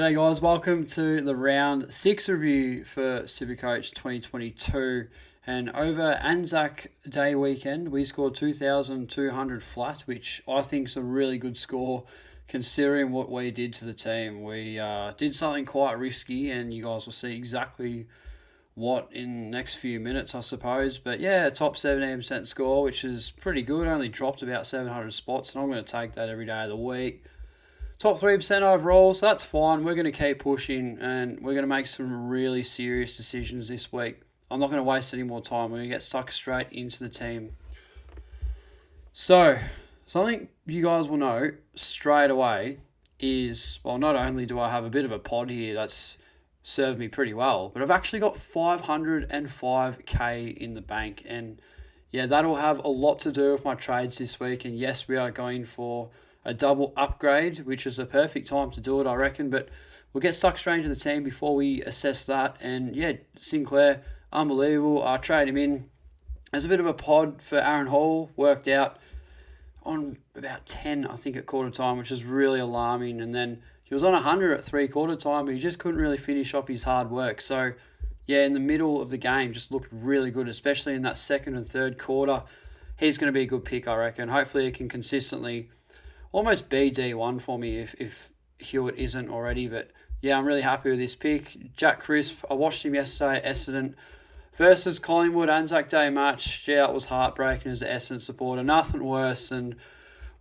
G'day guys, welcome to the round 6 review for Supercoach 2022. And over Anzac Day weekend, we scored 2,200 flat, which I think is a really good score considering what we did to the team. We did something quite risky, and you guys will see exactly what in the next few minutes, I suppose. But yeah, top 17% score, which is pretty good. Only dropped about 700 spots, and I'm going to take that every day of the week. Top 3% overall, so that's fine. We're going to keep pushing, and we're going to make some really serious decisions this week. I'm not going to waste any more time. We're going to get stuck straight into the team. So, something you guys will know straight away is, well, not only do I have a bit of a pod here that's served me pretty well, but I've actually got 505k in the bank. And yeah, that'll have a lot to do with my trades this week. And yes, we are going for a double upgrade, which is the perfect time to do it, I reckon. But we'll get stuck straight into the team before we assess that. And yeah, Sinclair, unbelievable. I traded him in as a bit of a pod for Aaron Hall. Worked out on about 10, I think, at quarter time, which is really alarming. And then he was on 100 at three-quarter time, but he just couldn't really finish off his hard work. So yeah, in the middle of the game, just looked really good, especially in that second and third quarter. He's going to be a good pick, I reckon. Hopefully he can consistently almost be D1 for me if Hewitt isn't already. But yeah, I'm really happy with this pick. Jack Crisp, I watched him yesterday at Essendon versus Collingwood Anzac Day match. Yeah, it was heartbreaking as an Essendon supporter. Nothing worse than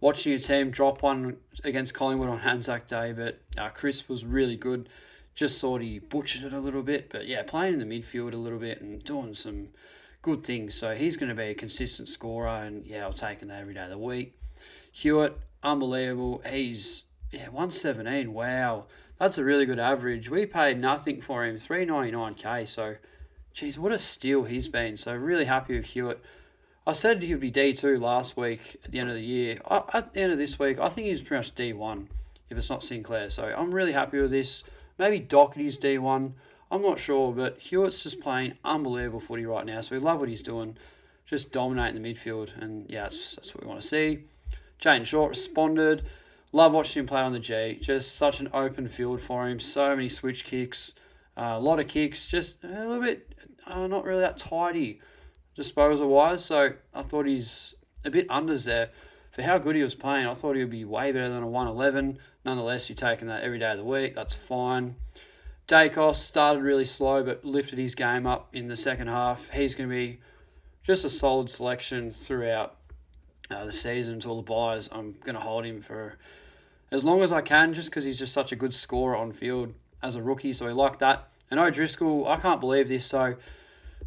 watching your team drop one against Collingwood on Anzac Day. But Crisp was really good. Just thought he butchered it a little bit. But yeah, playing in the midfield a little bit and doing some good things. So he's going to be a consistent scorer. And yeah, I'll take him that every day of the week. Hewitt, unbelievable. He's 117. Wow, that's a really good average. We paid nothing for him, 399k. So, geez, what a steal he's been. So really happy with Hewitt. I said he'd be D2 last week at the end of the year. At the end of this week, I think he's pretty much D1 if it's not Sinclair. So I'm really happy with this. Maybe Doherty's D1. I'm not sure, but Hewitt's just playing unbelievable footy right now. So we love what he's doing. Just dominating the midfield. And yeah, that's what we want to see. Jane Short responded. Love watching him play on the G. Just such an open field for him. So many switch kicks. A lot of kicks. Just a little bit not really that tidy disposal-wise. So I thought he's a bit unders there. For how good he was playing, I thought he would be way better than a 111. Nonetheless, you're taking that every day of the week. That's fine. Dacos started really slow but lifted his game up in the second half. He's going to be just a solid selection throughout the season until the buys. I'm going to hold him for as long as I can just because he's just such a good scorer on field as a rookie, so we like that. And O'Driscoll, I can't believe this, so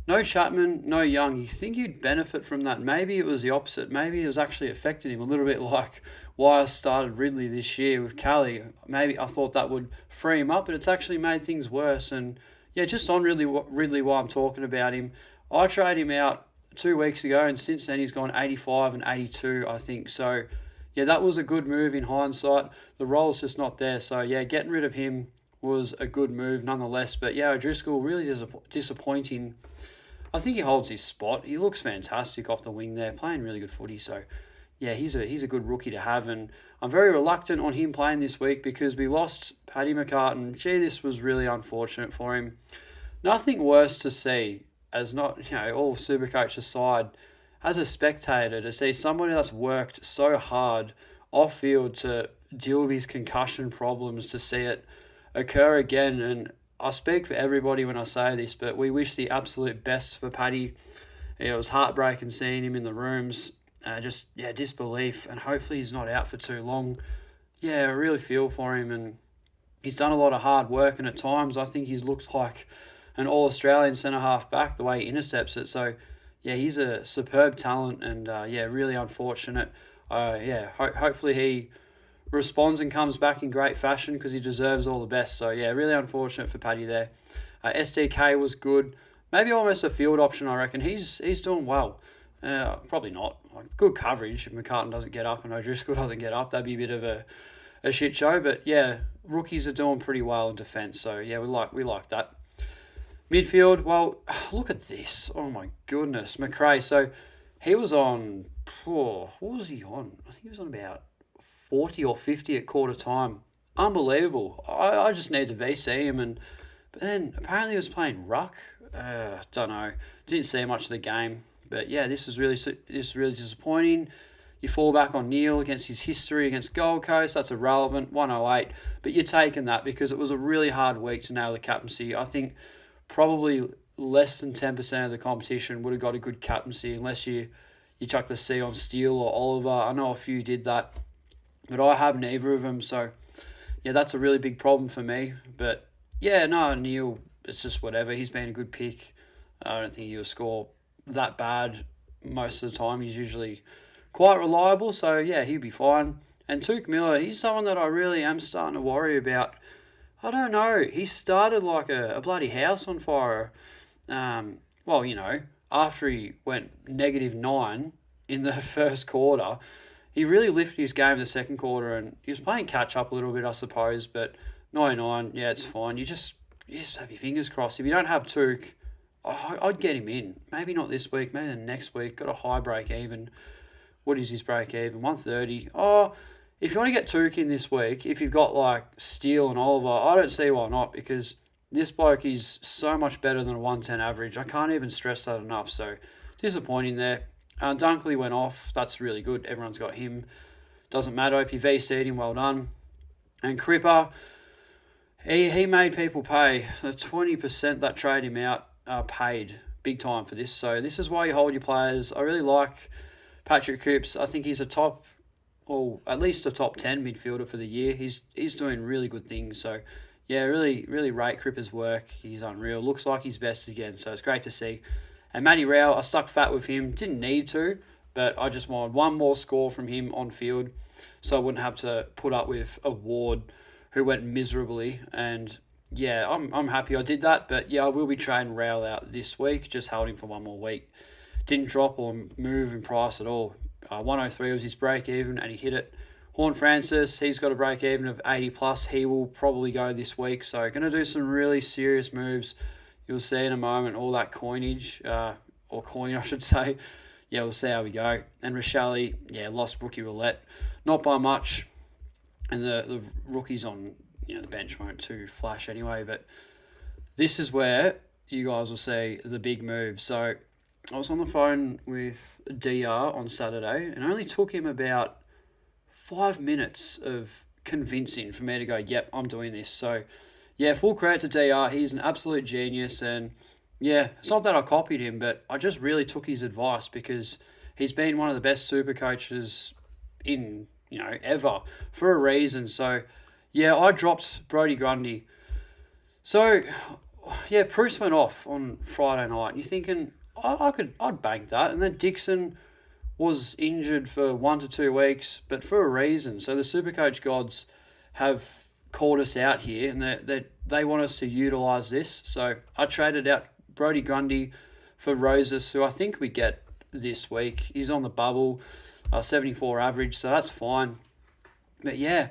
no Chapman, no Young. You think you'd benefit from that. Maybe it was the opposite. Maybe it was actually affecting him a little bit like why I started Ridley this year with Callie. Maybe I thought that would free him up, but it's actually made things worse. And yeah, just on Ridley while I'm talking about him, I traded him out 2 weeks ago, and since then he's gone 85 and 82, I think. So, yeah, that was a good move in hindsight. The role's just not there. So, yeah, getting rid of him was a good move nonetheless. But, yeah, O'Driscoll, really disappointing. I think he holds his spot. He looks fantastic off the wing there, playing really good footy. So, yeah, he's a good rookie to have. And I'm very reluctant on him playing this week because we lost Paddy McCartan. Gee, this was really unfortunate for him. Nothing worse to see, as not, all Supercoach aside, as a spectator, to see somebody that's worked so hard off field to deal with his concussion problems, to see it occur again. And I speak for everybody when I say this, but we wish the absolute best for Paddy. It was heartbreaking seeing him in the rooms. Disbelief, and hopefully he's not out for too long. Yeah, I really feel for him, and he's done a lot of hard work, and at times I think he's looked like an all-Australian centre-half back, the way he intercepts it. So, yeah, he's a superb talent and, really unfortunate. Hopefully he responds and comes back in great fashion because he deserves all the best. So, yeah, really unfortunate for Paddy there. SDK was good. Maybe almost a field option, I reckon. He's doing well. Probably not. Good coverage if McCartan doesn't get up and O'Driscoll doesn't get up. That'd be a bit of a shit show. But, yeah, rookies are doing pretty well in defence. So, yeah, we like that. Midfield, well, look at this. Oh, my goodness. McRae, so he was on, what was he on? I think he was on about 40 or 50 at quarter time. unbelievable. I just need to VC him, but then apparently he was playing ruck. Don't know. Didn't see much of the game, but yeah, this is really disappointing. You fall back on Neil against his history against Gold Coast. That's irrelevant, 108. But you're taking that because it was a really hard week to nail the captaincy. I think probably less than 10% of the competition would have got a good captaincy unless you chuck the C on Steele or Oliver. I know a few did that, but I have neither of them. So, yeah, that's a really big problem for me. But, yeah, no, Neil, it's just whatever. He's been a good pick. I don't think he'll score that bad most of the time. He's usually quite reliable. So, yeah, he'll be fine. And Tuke Miller, he's someone that I really am starting to worry about. I don't know. He started like a bloody house on fire. Well, after he went -9 in the first quarter, he really lifted his game in the second quarter, and he was playing catch up a little bit, I suppose. But 99, yeah, it's fine. You just have your fingers crossed. If you don't have Tuke, I'd get him in. Maybe not this week, maybe the next week. Got a high break even. What is his break even? 130. Oh, if you want to get Tuke in this week, if you've got like Steele and Oliver, I don't see why not, because this bloke is so much better than a 110 average. I can't even stress that enough. So disappointing there. Dunkley went off. That's really good. Everyone's got him. Doesn't matter if you VC'd him, well done. And Cripper, he made people pay. The 20% that trade him out paid big time for this. So this is why you hold your players. I really like Patrick Cripps. I think he's a top, or at least a top 10 midfielder for the year. He's doing really good things. So yeah, really, really rate Cripper's work. He's unreal. Looks like he's best again. So it's great to see. And Matty Rao, I stuck fat with him. Didn't need to, but I just wanted one more score from him on field so I wouldn't have to put up with a Ward who went miserably. And yeah, I'm happy I did that. But yeah, I will be trading Rao out this week. Just held him for one more week. Didn't drop or move in price at all. 103 was his break even, and he hit it. Horn Francis, he's got a break even of 80 plus. He will probably go this week. So going to do some really serious moves. You'll see in a moment all that coinage, or coin I should say. Yeah, we'll see how we go. And Rochelle, yeah, lost rookie roulette. Not by much. And the rookies on the bench weren't too flash anyway. But this is where you guys will see the big move. So I was on the phone with DR on Saturday, and it only took him about 5 minutes of convincing for me to go, yep, I'm doing this. So, yeah, full credit to DR. He's an absolute genius. And, yeah, it's not that I copied him, but I just really took his advice because he's been one of the best super coaches in, ever for a reason. So, yeah, I dropped Brodie Grundy. So, yeah, Bruce went off on Friday night. And you're thinking, I'd bank that. And then Dixon was injured for 1 to 2 weeks, but for a reason. So the Supercoach gods have called us out here, and they want us to utilise this. So I traded out Brodie Grundy for Roses, who I think we get this week. He's on the bubble, 74 average, so that's fine. But yeah,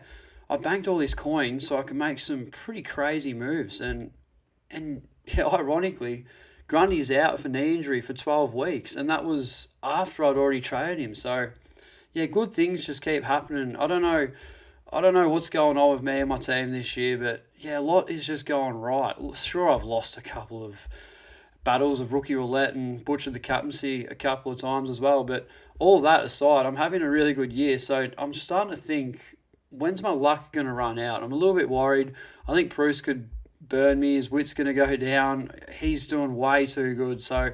I banked all this coin so I can make some pretty crazy moves. And yeah, ironically, Grundy's out for knee injury for 12 weeks, and that was after I'd already traded him. So, yeah, good things just keep happening. I don't know what's going on with me and my team this year, but yeah, a lot is just going right. Sure, I've lost a couple of battles of rookie roulette and butchered the captaincy a couple of times as well, but all that aside, I'm having a really good year. So I'm starting to think, when's my luck going to run out? I'm a little bit worried. I think Bruce could burn me. His Witt's going to go down. He's doing way too good. So,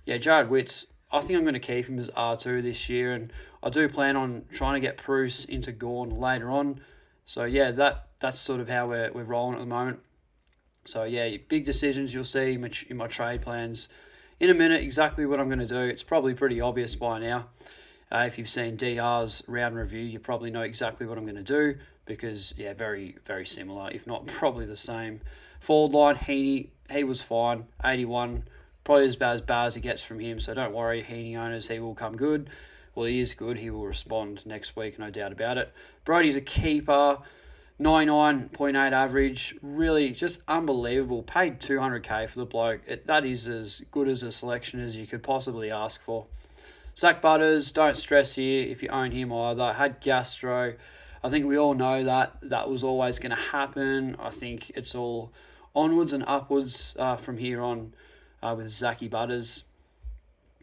yeah, Jared Witts, I think I'm going to keep him as R2 this year, and I do plan on trying to get Bruce into Gorn later on. So, yeah, that's sort of how we're rolling at the moment. So, yeah, big decisions you'll see in my trade plans in a minute, exactly what I'm going to do. It's probably pretty obvious by now. If you've seen DR's round review, you probably know exactly what I'm going to do because, yeah, very, very similar, if not probably the same. Forward line, Heaney, he was fine, 81, probably as bad as it gets from him, so don't worry, Heaney owners, he will come good. Well, he is good, he will respond next week, no doubt about it. Brodie's a keeper, 99.8 average, really just unbelievable. Paid 200k for the bloke. That is as good as a selection as you could possibly ask for. Zach Butters, don't stress here if you own him either. Had Gastro. I think we all know that that was always going to happen. I think it's all onwards and upwards from here on with Zachy Butters.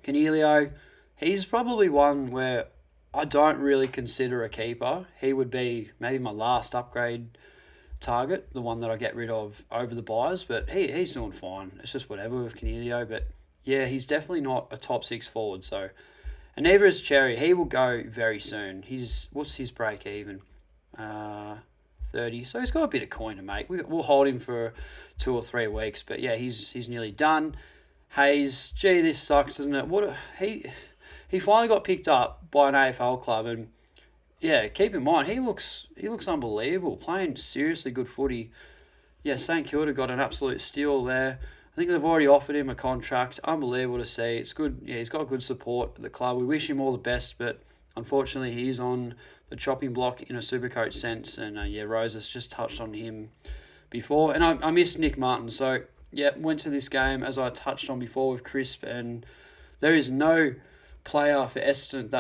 Canelio, he's probably one where I don't really consider a keeper. He would be maybe my last upgrade target, the one that I get rid of over the buys, but he's doing fine. It's just whatever with Canelio, but yeah, he's definitely not a top six forward, so. And neither is Cherry. He will go very soon. What's his break even? 30. So he's got a bit of coin to make. We'll hold him for 2 or 3 weeks, but yeah, he's nearly done. Hayes, gee, this sucks, doesn't it? He finally got picked up by an AFL club, and yeah, keep in mind he looks unbelievable, playing seriously good footy. Yeah, St Kilda got an absolute steal there. I think they've already offered him a contract. Unbelievable to see. It's good. Yeah, he's got good support at the club. We wish him all the best, but unfortunately he's on the chopping block in a Supercoach sense. And Roses just touched on him before. And I missed Nick Martin. So, yeah, went to this game, as I touched on before, with Crisp. And there is no player for Essendon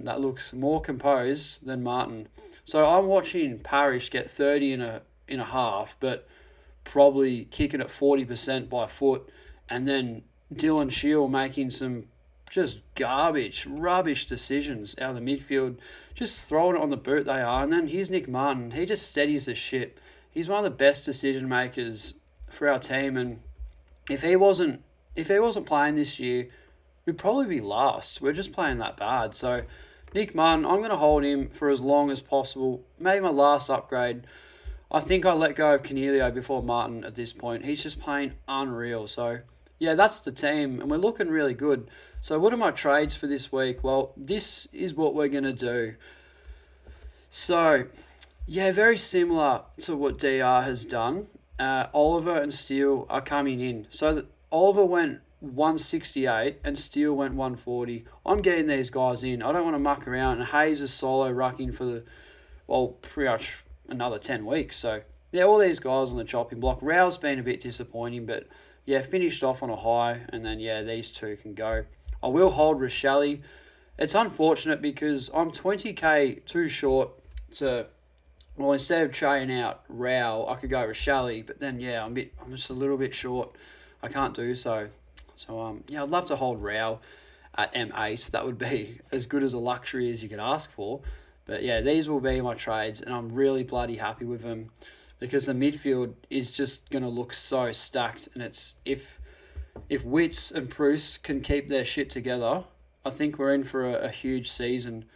that looks more composed than Martin. So I'm watching Parrish get 30 in a half, but probably kicking at 40% by foot, and then Dylan Shield making some just rubbish decisions out of the midfield, just throwing it on the boot they are. And then here's Nick Martin. He just steadies the ship. He's one of the best decision makers for our team, and if he wasn't playing this year, we'd probably be last. We're just playing that bad. So Nick Martin, I'm going to hold him for as long as possible. Maybe my last upgrade. I think I let go of Canelio before Martin at this point. He's just playing unreal. So, yeah, that's the team, and we're looking really good. So, what are my trades for this week? Well, this is what we're going to do. So, yeah, very similar to what DR has done. Oliver and Steele are coming in. So, Oliver went 168 and Steele went 140. I'm getting these guys in. I don't want to muck around. And Hayes is solo rucking for pretty much another 10 weeks. So, yeah, all these guys on the chopping block. Rao's been a bit disappointing, but, yeah, finished off on a high. And then, yeah, these two can go. I will hold Rochelle. It's unfortunate because I'm 20k too short to... Well, instead of trading out Rao, I could go Rochelle. But then, yeah, I'm just a little bit short. I can't do so. So, yeah, I'd love to hold Rao at M8. That would be as good as a luxury as you could ask for. But yeah, these will be my trades, and I'm really bloody happy with them because the midfield is just going to look so stacked. And it's if Witts and Bruce can keep their shit together, I think we're in for a huge season.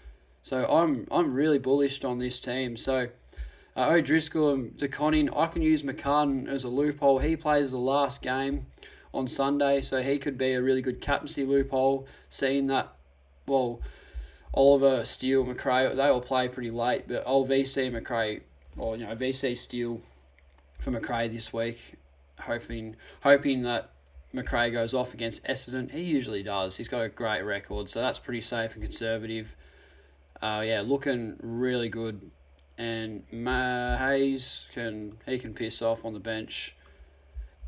So I'm really bullish on this team. So O'Driscoll and DeConning, I can use McCartan as a loophole. He plays the last game on Sunday, so he could be a really good captaincy loophole, seeing that, Oliver, Steele, McRae, they all play pretty late, but I'll VC McRae, VC Steele for McRae this week, hoping that McRae goes off against Essendon. He usually does. He's got a great record, so that's pretty safe and conservative. Looking really good. And Hayes can piss off on the bench.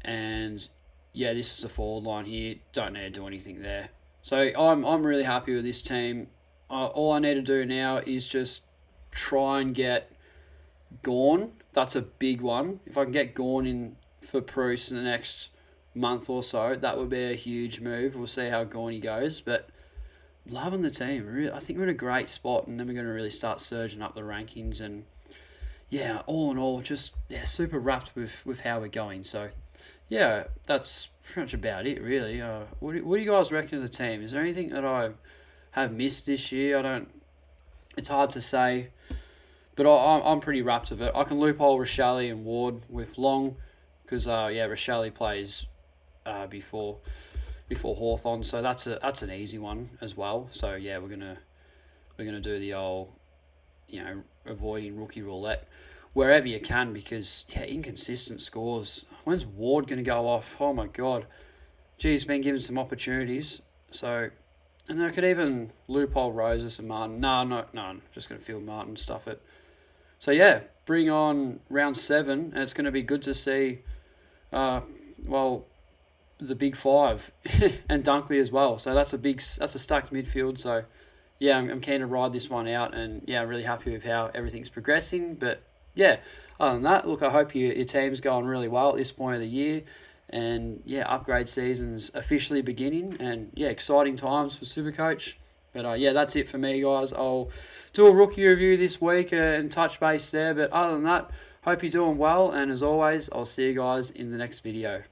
And yeah, this is the forward line here. Don't need to do anything there. So I'm really happy with this team. All I need to do now is just try and get Gawn. That's a big one. If I can get Gawn in for Bruce in the next month or so, that would be a huge move. We'll see how Gawney goes. But loving the team. I think we're in a great spot, and then we're going to really start surging up the rankings. And yeah, all in all, just super wrapped with how we're going. So yeah, that's pretty much about it, really. What do you guys reckon of the team? Is there anything that I have missed this year? It's hard to say, but I'm pretty wrapped with it. I can loophole Rochelle and Ward with Long, because Rochelle plays before Hawthorn, so that's an easy one as well. So yeah, we're gonna do the old, avoiding rookie roulette wherever you can, because inconsistent scores. When's Ward gonna go off? Oh my god, he's been given some opportunities. So, and I could even loophole Roses and Martin. No, I'm just gonna field Martin, stuff it. So yeah, bring on round 7, and it's gonna be good to see. The big 5 and Dunkley as well. So that's a stacked midfield. So yeah, I'm keen to ride this one out, and yeah, I'm really happy with how everything's progressing. But yeah, other than that, look, I hope your team's going really well at this point of the year. And yeah, upgrade season's officially beginning, and yeah, exciting times for Supercoach. But yeah, that's it for me, guys. I'll do a rookie review this week and touch base there. But other than that, hope you're doing well, and as always, I'll see you guys in the next video.